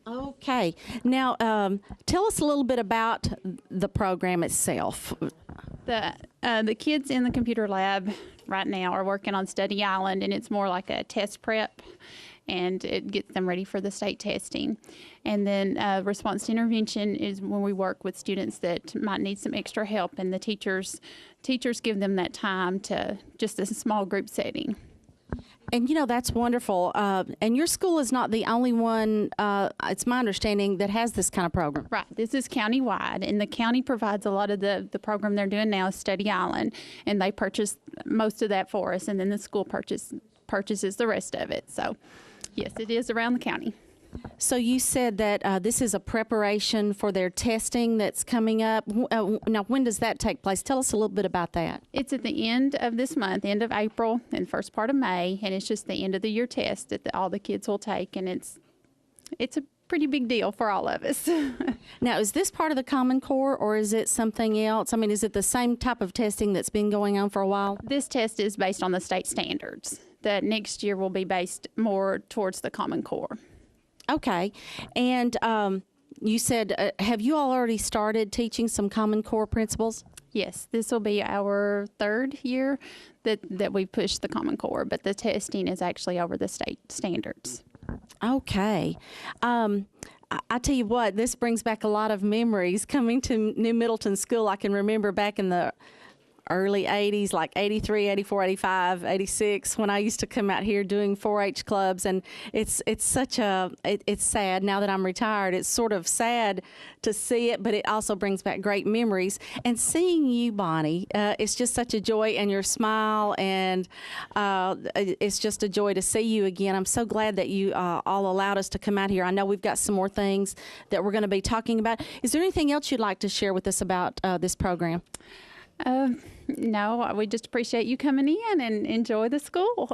Okay. Now, tell us a little bit about the program itself. The kids in the computer lab right now are working on Study Island, and it's more like a test prep, and it gets them ready for the state testing. And then response to intervention is when we work with students that might need some extra help, and the teachers give them that time to just a small group setting. And, you know, that's wonderful. And your school is not the only one, it's my understanding, that has this kind of program. Right. This is county-wide, and the county provides a lot of the program they're doing now is Study Island, and they purchase most of that for us, and then the school purchases the rest of it. So, yes, it is around the county. So you said that this is a preparation for their testing that's coming up. Now, when does that take place? Tell us a little bit about that. It's at the end of this month, end of April and first part of May, and it's just the end of the year test that all the kids will take, and it's a pretty big deal for all of us. Now, is this part of the Common Core, or is it something else? I mean, is it the same type of testing that's been going on for a while? This test is based on the state standards. The next year will be based more towards the Common Core. Okay. And you said, have you all already started teaching some Common Core principles? Yes, this will be our third year that we pushed the Common Core, but the testing is actually over the state standards. Okay. I tell you what, this brings back a lot of memories coming to New Middleton School. I can remember back in the early 80s, like 83, 84, 85, 86, when I used to come out here doing 4-H clubs, and it's sad now that I'm retired. It's sort of sad to see it, but it also brings back great memories. And seeing you, Bonnie, it's just such a joy, and your smile, and it's just a joy to see you again. I'm so glad that you all allowed us to come out here. I know we've got some more things that we're going to be talking about. Is there anything else you'd like to share with us about this program? No, we just appreciate you coming in and enjoy the school.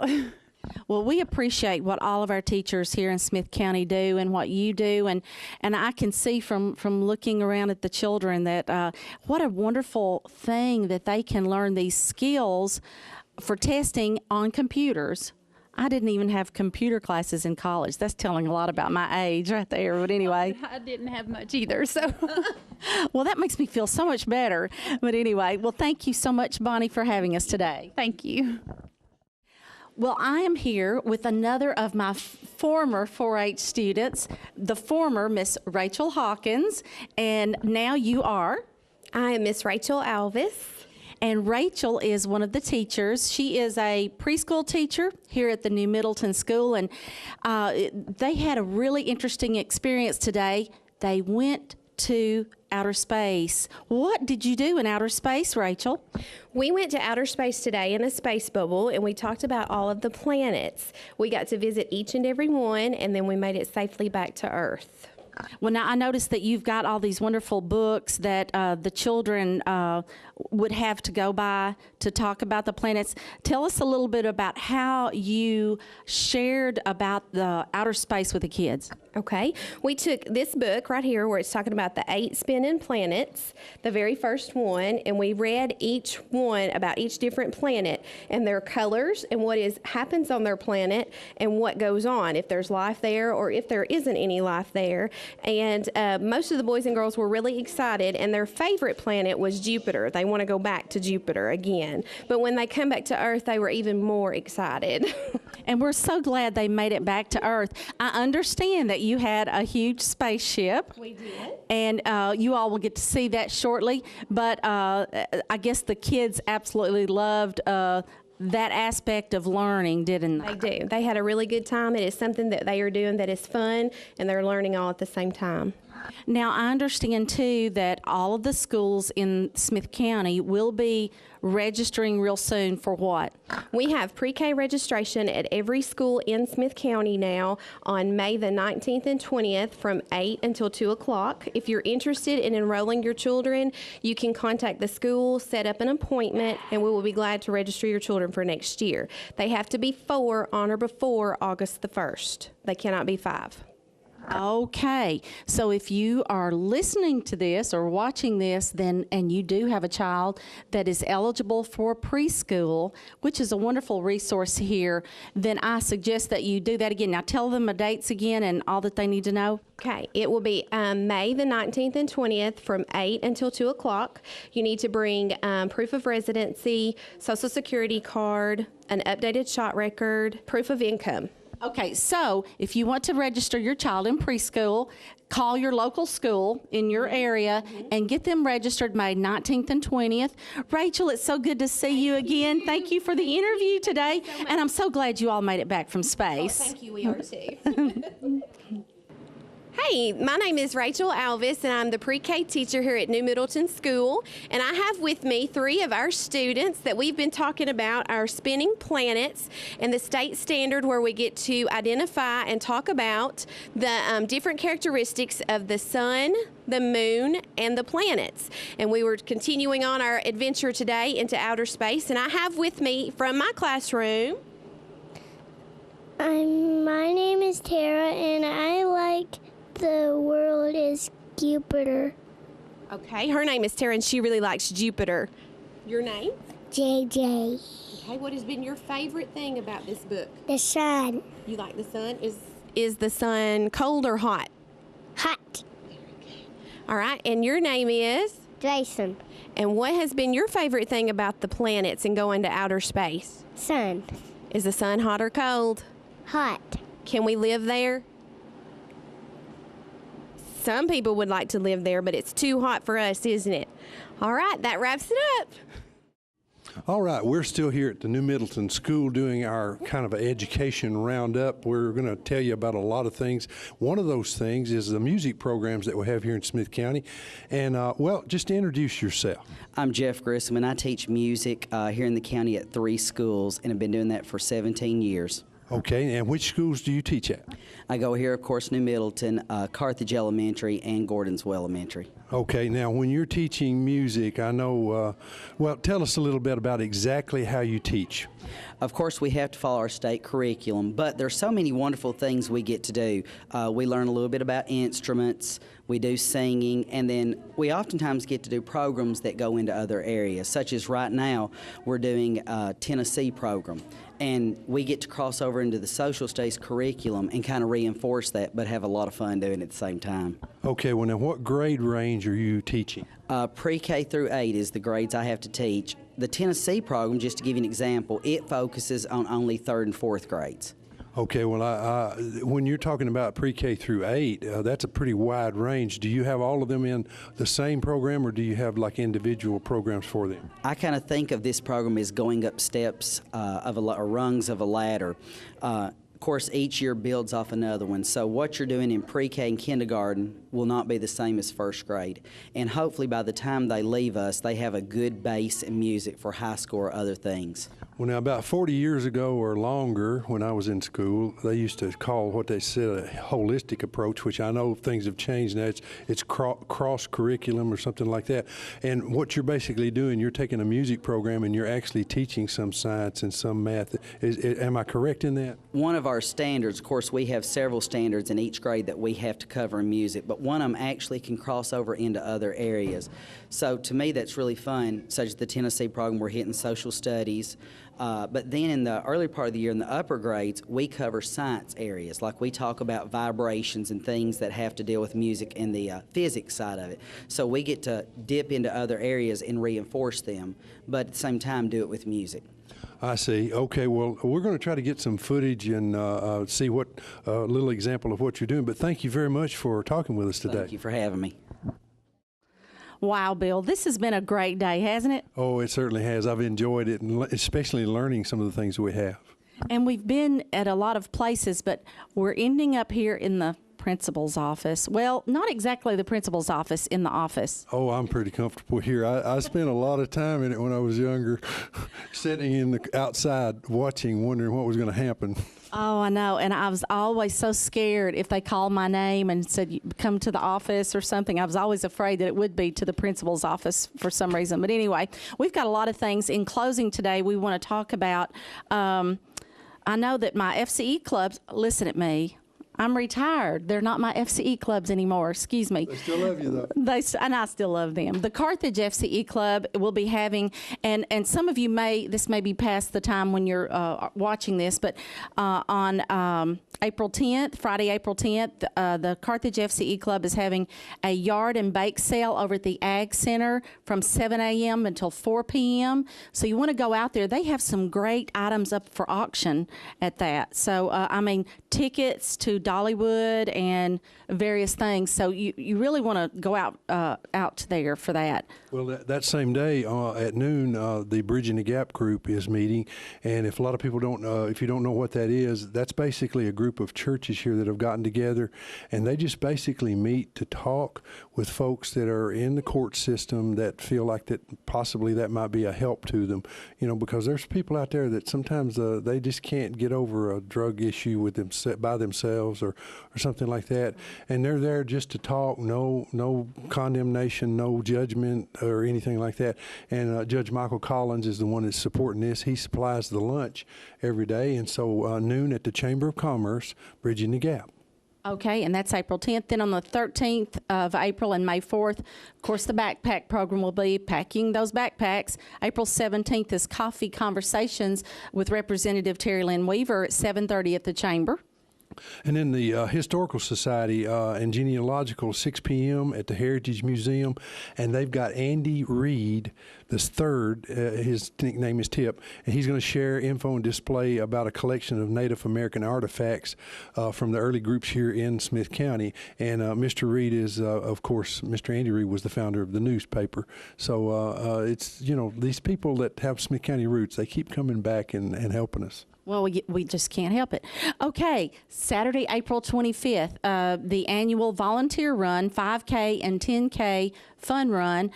Well, we appreciate what all of our teachers here in Smith County do and what you do, and I can see from looking around at the children that what a wonderful thing that they can learn these skills for testing on computers. I didn't even have computer classes in college. That's telling a lot about my age right there, but anyway. I didn't have much either, so. Well, that makes me feel so much better. But anyway, well, thank you so much, Bonnie, for having us today. Thank you. Well, I am here with another of my former 4-H students, the former Miss Rachel Hawkins, and now you are? I am Miss Rachel Alvis. And Rachel is one of the teachers. She is a preschool teacher here at the New Middleton School, and they had a really interesting experience today. They went to outer space. What did you do in outer space, Rachel? We went to outer space today in a space bubble, and we talked about all of the planets. We got to visit each and every one, and then we made it safely back to Earth. Well, now I noticed that you've got all these wonderful books that the children would have to go by to talk about the planets. Tell us a little bit about how you shared about the outer space with the kids. Okay, we took this book right here where it's talking about the 8 spinning planets, the very first one, and we read each one about each different planet and their colors and what happens on their planet and what goes on, if there's life there or if there isn't any life there. And most of the boys and girls were really excited, and their favorite planet was Jupiter. They want to go back to Jupiter again. But when they come back to Earth, they were even more excited. And we're so glad they made it back to Earth. I understand that you had a huge spaceship. We did. And you all will get to see that shortly. But I guess the kids absolutely loved that aspect of learning, didn't they? They do. They had a really good time. It is something that they are doing that is fun, and they're learning all at the same time. Now, I understand, too, that all of the schools in Smith County will be registering real soon for what? We have pre-K registration at every school in Smith County now on May the 19th and 20th from 8 until 2 o'clock. If you're interested in enrolling your children, you can contact the school, set up an appointment, and we will be glad to register your children for next year. They have to be 4 on or before August the 1st. They cannot be 5. Okay, so if you are listening to this or watching this, then and you do have a child that is eligible for preschool, which is a wonderful resource here, then I suggest that you do that again. Now tell them the dates again and all that they need to know. Okay, it will be May the 19th and 20th from 8 until 2 o'clock. You need to bring proof of residency, social security card, an updated shot record, proof of income. Okay, so if you want to register your child in preschool, call your local school in your area and get them registered May 19th and 20th. Rachel, it's so good to see you again. Thank you for the interview today, and I'm so glad you all made it back from space. Oh, thank you, we are too. Hey, my name is Rachel Alvis, and I'm the pre-K teacher here at New Middleton School. And I have with me 3 of our students that we've been talking about our spinning planets and the state standard where we get to identify and talk about the different characteristics of the sun, the moon, and the planets. And we were continuing on our adventure today into outer space, and I have with me from my classroom. My name is Tara, and I like the world is Jupiter. Okay, her name is Tara, and she really likes Jupiter. Your name? JJ. Okay, what has been your favorite thing about this book? The sun. You like the sun? Is the sun cold or hot? Hot. All right, and your name is? Jason. And what has been your favorite thing about the planets and going to outer space? Sun. Is the sun hot or cold? Hot. Can we live there? Some people would like to live there, but it's too hot for us, isn't it? All right, that wraps it up. All right, we're still here at the New Middleton School doing our kind of education roundup. We're going to tell you about a lot of things. One of those things is the music programs that we have here in Smith County. And, well, just introduce yourself. I'm Jeff Grissom, and I teach music here in the county at 3 schools, and have been doing that for 17 years. Okay, and which schools do you teach at? I go here, of course, New Middleton, Carthage Elementary, and Gordonsville Elementary. Okay, now when you're teaching music, I know, well, tell us a little bit about exactly how you teach. Of course, we have to follow our state curriculum, but there's so many wonderful things we get to do. We learn a little bit about instruments, we do singing, and then we oftentimes get to do programs that go into other areas, such as right now, we're doing a Tennessee program. And we get to cross over into the social studies curriculum and kind of reinforce that, but have a lot of fun doing it at the same time. Okay, well now what grade range are you teaching? Pre-K through 8 is the grades I have to teach. The Tennessee program, just to give you an example, it focuses on only 3rd and 4th grades. Okay, well, when you're talking about pre-K through 8, that's a pretty wide range. Do you have all of them in the same program, or do you have like individual programs for them? I kind of think of this program as going up steps or rungs of a ladder. Of course, each year builds off another one. So what you're doing in pre-K and kindergarten will not be the same as 1st grade. And hopefully by the time they leave us, they have a good base in music for high school or other things. Well, now, about 40 years ago or longer, when I was in school, they used to call what they said a holistic approach, which I know things have changed now. It's cross-curriculum or something like that. And what you're basically doing, you're taking a music program and you're actually teaching some science and some math. Am I correct in that? One of our standards, of course, we have several standards in each grade that we have to cover in music, but one of them actually can cross over into other areas. So to me, that's really fun, such as the Tennessee program, we're hitting social studies. But then in the early part of the year, in the upper grades, we cover science areas. Like we talk about vibrations and things that have to deal with music and the physics side of it. So we get to dip into other areas and reinforce them, but at the same time do it with music. I see. Okay, well, we're going to try to get some footage and see what little example of what you're doing. But thank you very much for talking with us today. Thank you for having me. Wow, Bill, this has been a great day, hasn't it? Oh, it certainly has. I've enjoyed it, and especially learning some of the things we have. And we've been at a lot of places, but we're ending up here in the principal's office. Well, not exactly the principal's office, in the office. Oh, I'm pretty comfortable here. I spent a lot of time in it when I was younger, sitting in the outside watching, wondering what was going to happen. Oh, I know. And I was always so scared if they called my name and said, come to the office or something. I was always afraid that it would be to the principal's office for some reason. But anyway, we've got a lot of things. In closing today, we want to talk about, I know that my FCE clubs, listen at me, I'm retired. They're not my FCE clubs anymore. Excuse me. They still love you, though. And I still love them. The Carthage FCE Club will be having, and some of you this may be past the time when you're watching this, but on April 10th, Friday, April 10th, the Carthage FCE Club is having a yard and bake sale over at the Ag Center from 7 a.m. until 4 p.m. So you want to go out there. They have some great items up for auction at that. So, I mean, tickets to Dollywood and various things. So you really want to go out there for that. Well, that same day at noon, the Bridging the Gap group is meeting, and if a lot of people don't, if you don't know what that is, that's basically a group of churches here that have gotten together, and they just basically meet to talk with folks that are in the court system that feel like that possibly that might be a help to them, you know, because there's people out there that sometimes they just can't get over a drug issue with them by themselves or something like that, and they're there just to talk, no condemnation, no judgment or anything like that. And Judge Michael Collins is the one that's supporting this. He supplies the lunch every day, and so noon at the Chamber of Commerce, Bridging the Gap. Okay, and that's April 10th. Then on the 13th of April and May 4th, of course, the backpack program will be packing those backpacks. April 17th is Coffee Conversations with Representative Terry Lynn Weaver at 7:30 at the Chamber. And then the Historical Society and Genealogical, 6 p.m. at the Heritage Museum. And they've got Andy Reed, this third, his nickname is Tip, and he's going to share info and display about a collection of Native American artifacts from the early groups here in Smith County. And Mr. Reed is, of course, Mr. Andy Reed was the founder of the newspaper. So it's, you know, these people that have Smith County roots, they keep coming back and helping us. Well, we just can't help it. Okay, Saturday, April 25th, the annual volunteer run, 5K and 10K fun run.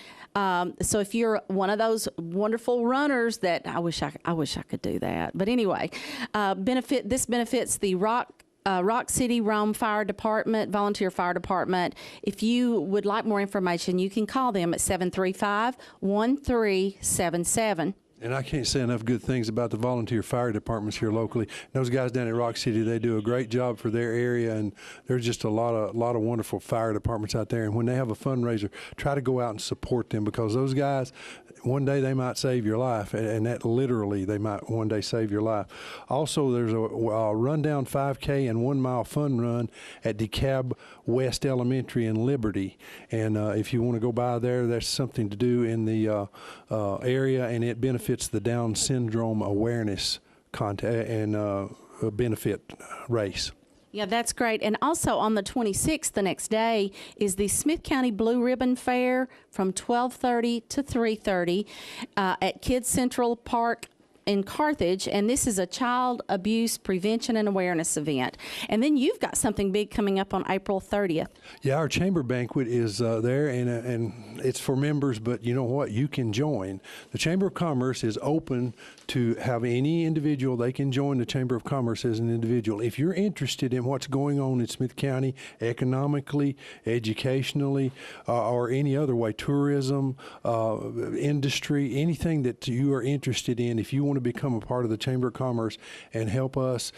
So if you're one of those wonderful runners that I wish I could do that. But anyway, this benefits the Rock City Rome Fire Department, Volunteer Fire Department. If you would like more information, you can call them at 735-1377. And I can't say enough good things about the volunteer fire departments here locally. Those guys down at Rock City, they do a great job for their area, and there's just a lot of wonderful fire departments out there. And when they have a fundraiser, try to go out and support them, because those guys, one day they might save your life, and that literally they might one day save your life. Also, there's a rundown 5K and 1 mile fun run at DeKalb West Elementary in Liberty. And if you want to go by there, that's something to do in the area, and it benefits the Down syndrome awareness and benefit race. Yeah, that's great. And also on the 26th, the next day, is the Smith County Blue Ribbon Fair from 12:30 to 3:30 at Kids Central Park in Carthage, and this is a child abuse prevention and awareness event. And then you've got something big coming up on April 30th. Yeah, our chamber banquet is there, and it's for members, but you know what? You can join. The Chamber of Commerce is open to have any individual. They can join the Chamber of Commerce as an individual. If you're interested in what's going on in Smith County economically, educationally, or any other way, tourism, industry, anything that you are interested in, if you want to become a part of the Chamber of Commerce and help us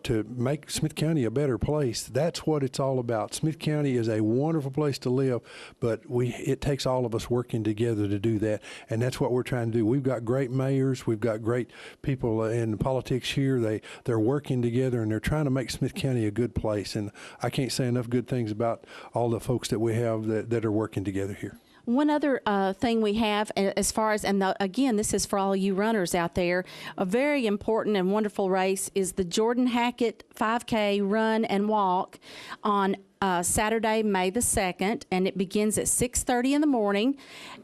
to make Smith County a better place, that's what it's all about. Smith County is a wonderful place to live, but it takes all of us working together to do that, and that's what we're trying to do. We've got great mayors, we've got great people in politics here. They're working together, and they're trying to make Smith County a good place, and I can't say enough good things about all the folks that we have that are working together here. One other thing we have, as far as, again, this is for all you runners out there, a very important and wonderful race is the Jordan Hackett 5K Run and Walk on Saturday, May the 2nd, and it begins at 6:30 in the morning,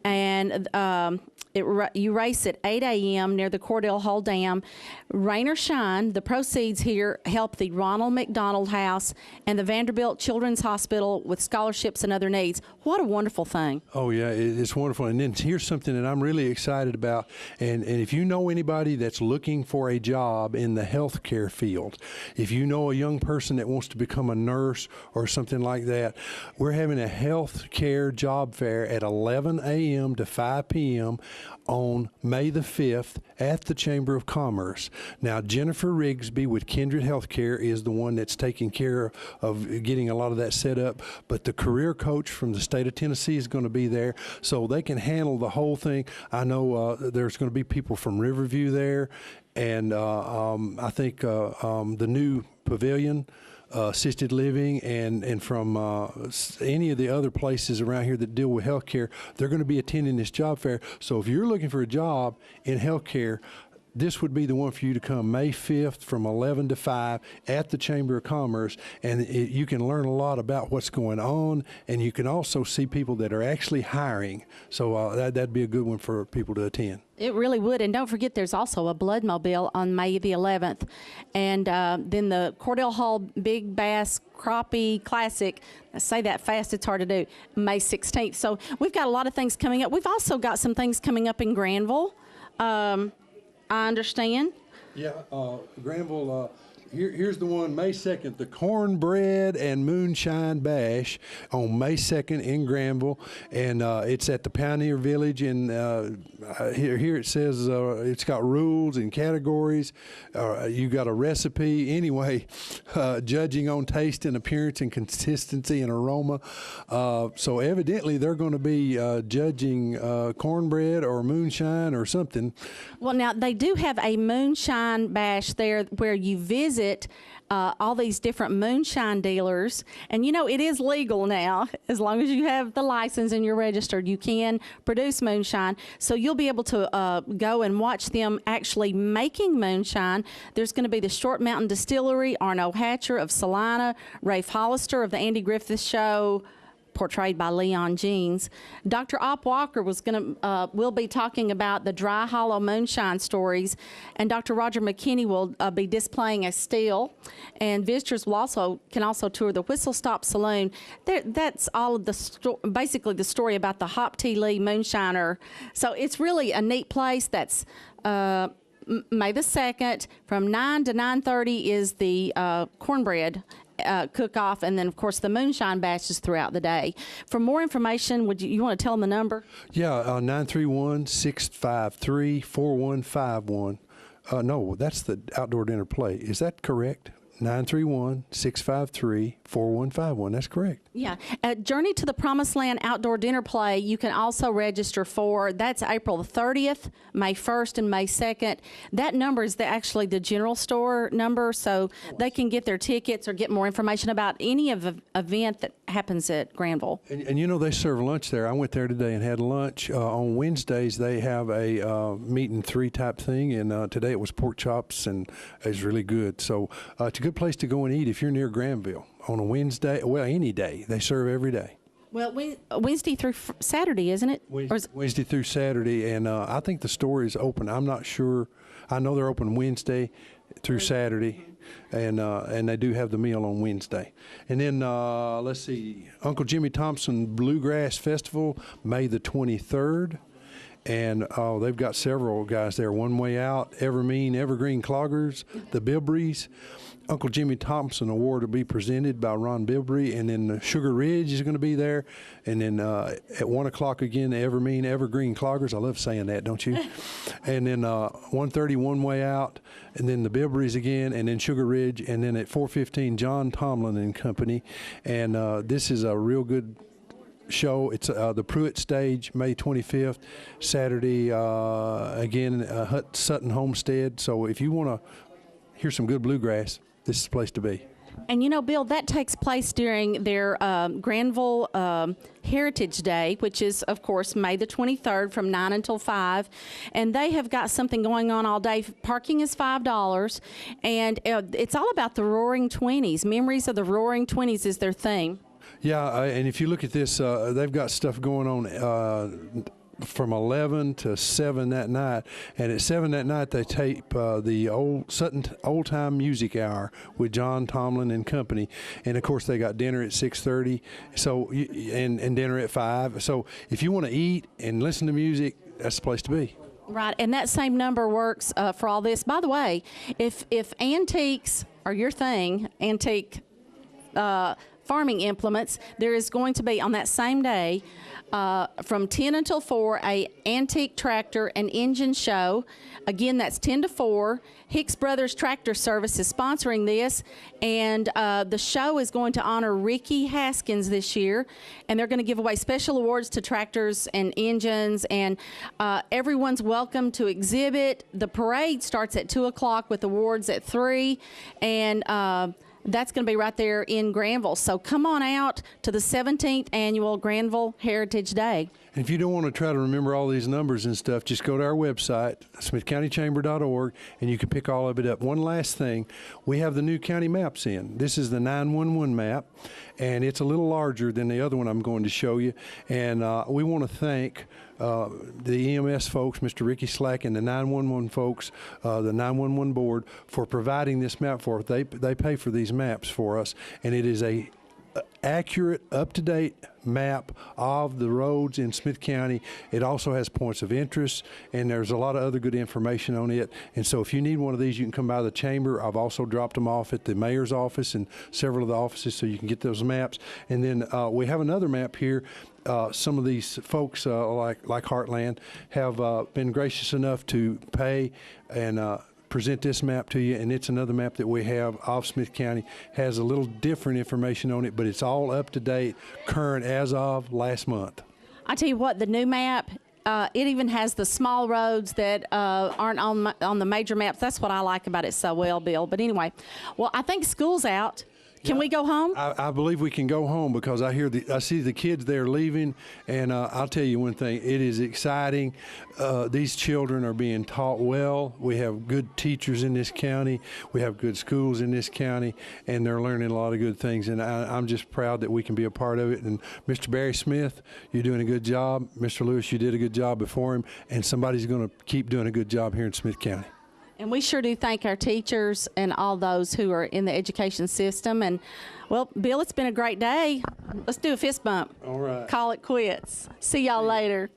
and you race at 8 a.m. near the Cordell Hull Dam. Rain or shine, the proceeds here help the Ronald McDonald House and the Vanderbilt Children's Hospital with scholarships and other needs. What a wonderful thing. Oh, yeah, it's wonderful. And then here's something that I'm really excited about. And if you know anybody that's looking for a job in the healthcare field, if you know a young person that wants to become a nurse or something like that, we're having a healthcare job fair at 11 a.m. to 5 p.m. on May the 5th at the Chamber of Commerce. Now, Jennifer Rigsby with Kindred Healthcare is the one that's taking care of getting a lot of that set up, but the career coach from the state of Tennessee is going to be there, so they can handle the whole thing. I know there's going to be people from Riverview there, and I think the new pavilion, assisted living, and from any of the other places around here that deal with healthcare, they're going to be attending this job fair. So if you're looking for a job in healthcare, this would be the one for you to come May 5th from 11 to 5 at the Chamber of Commerce, and you can learn a lot about what's going on, and you can also see people that are actually hiring. So that'd be a good one for people to attend. It really would. And don't forget, there's also a blood mobile on May the 11th. And then the Cordell Hull Big Bass Crappie Classic, I say that fast, it's hard to do, May 16th. So we've got a lot of things coming up. We've also got some things coming up in Granville. I understand. Yeah, Granville, here's the one, May 2nd, the Cornbread and Moonshine Bash on May 2nd in Granville, and it's at the Pioneer Village, and here it says it's got rules and categories. You got a recipe. Anyway, judging on taste and appearance and consistency and aroma. So evidently they're going to be judging cornbread or moonshine or something. Well, now they do have a moonshine bash there where you visit all these different moonshine dealers, and you know it is legal now. As long as you have the license and you're registered, you can produce moonshine. So you'll be able to go and watch them actually making moonshine. There's going to be the Short Mountain Distillery, Arno Hatcher of Salina, Rafe Hollister of the Andy Griffith Show, portrayed by Leon Jeans. Dr. Opp Walker will be talking about the Dry Hollow Moonshine stories, and Dr. Roger McKinney will be displaying a still, and visitors can also tour the Whistle Stop Saloon. That's all of basically the story about the Hop T. Lee Moonshiner. So it's really a neat place. That's May the 2nd from 9 to 9:30 is the cornbread cook-off, and then of course the moonshine bashes throughout the day. For more information, you want to tell them the number? Yeah, 931-653-4151. No, that's the outdoor dinner play. Is that correct? 931-653-4151. That's correct. Yeah. Journey to the Promised Land outdoor dinner play, you can also register for. That's April the 30th, May 1st, and May 2nd. That number is actually the general store number, so they can get their tickets or get more information about any event that happens at Granville. And you know, they serve lunch there. I went there today and had lunch. On Wednesdays, they have a meat and three type thing, and today it was pork chops, and it's really good. So it's a good place to go and eat if you're near Granville. On a Wednesday, well, any day. They serve every day. Well, Wednesday through Saturday, isn't it? Wednesday through Saturday, and I think the store is open. I'm not sure. I know they're open Wednesday through Saturday, and they do have the meal on Wednesday. And then let's see, Uncle Jimmy Thompson Bluegrass Festival, May the 23rd. And they've got several guys there. One Way Out, Evergreen Cloggers, the Bilbrys. Uncle Jimmy Thompson Award will be presented by Ron Bilbrey, and then Sugar Ridge is going to be there. And then at 1 o'clock again, Evergreen Cloggers. I love saying that, don't you? And then 1:30, One Way Out, and then the Bilbrys again, and then Sugar Ridge, and then at 4:15, John Tomlin and Company. And this is a real good show. It's the Pruitt Stage, May 25th, Saturday, again, Sutton Homestead. So if you want to hear some good bluegrass, this is the place to be. And you know, Bill, that takes place during their Granville Heritage Day, which is, of course, May the 23rd from 9 until 5. And they have got something going on all day. Parking is $5. And it's all about the Roaring Twenties. Memories of the Roaring Twenties is their theme. Yeah, and if you look at this, they've got stuff going on from 11 to 7 that night. And at 7 that night, they tape the Sutton Old Time Music Hour with John Tomlin and Company. And, of course, they got dinner at 6:30 and dinner at 5. So if you want to eat and listen to music, that's the place to be. Right, and that same number works for all this. By the way, if antiques are your thing, antique farming implements, there is going to be on that same day from 10 until 4 a antique tractor and engine show. Again, that's 10 to 4. Hicks Brothers Tractor Service is sponsoring this, and the show is going to honor Ricky Haskins this year, and they're going to give away special awards to tractors and engines, and everyone's welcome to exhibit. The parade starts at 2 o'clock with awards at 3, and that's going to be right there in Granville. So come on out to the 17th Annual Granville Heritage Day. And if you don't want to try to remember all these numbers and stuff, just go to our website, smithcountychamber.org, and you can pick all of it up. One last thing, we have the new county maps in. This is the 911 map, and it's a little larger than the other one I'm going to show you. And we want to thank the EMS folks, Mr. Ricky Slack, and the 911 folks, the 911 board, for providing this map for us. They pay for these maps for us, and it is a accurate, up-to-date map of the roads in Smith County. It also has points of interest, and there's a lot of other good information on it. And so if you need one of these, you can come by the chamber. I've also dropped them off at the mayor's office and several of the offices, so you can get those maps. And then we have another map here. Some of these folks, like Heartland, have been gracious enough to pay and present this map to you, and it's another map that we have of Smith County. Has a little different information on it, but it's all up to date, current as of last month. I tell you what, the new map, it even has the small roads that aren't on the major maps. That's what I like about it so well, Bill. But anyway, well, I think school's out. Can we go home? I believe we can go home because I see the kids there leaving, and I'll tell you one thing: it is exciting. These children are being taught well. We have good teachers in this county. We have good schools in this county, and they're learning a lot of good things. And I'm just proud that we can be a part of it. And Mr. Barry Smith, you're doing a good job. Mr. Lewis, you did a good job before him, and somebody's going to keep doing a good job here in Smith County. And we sure do thank our teachers and all those who are in the education system. And, well, Bill, it's been a great day. Let's do a fist bump. All right. Call it quits. See y'all later.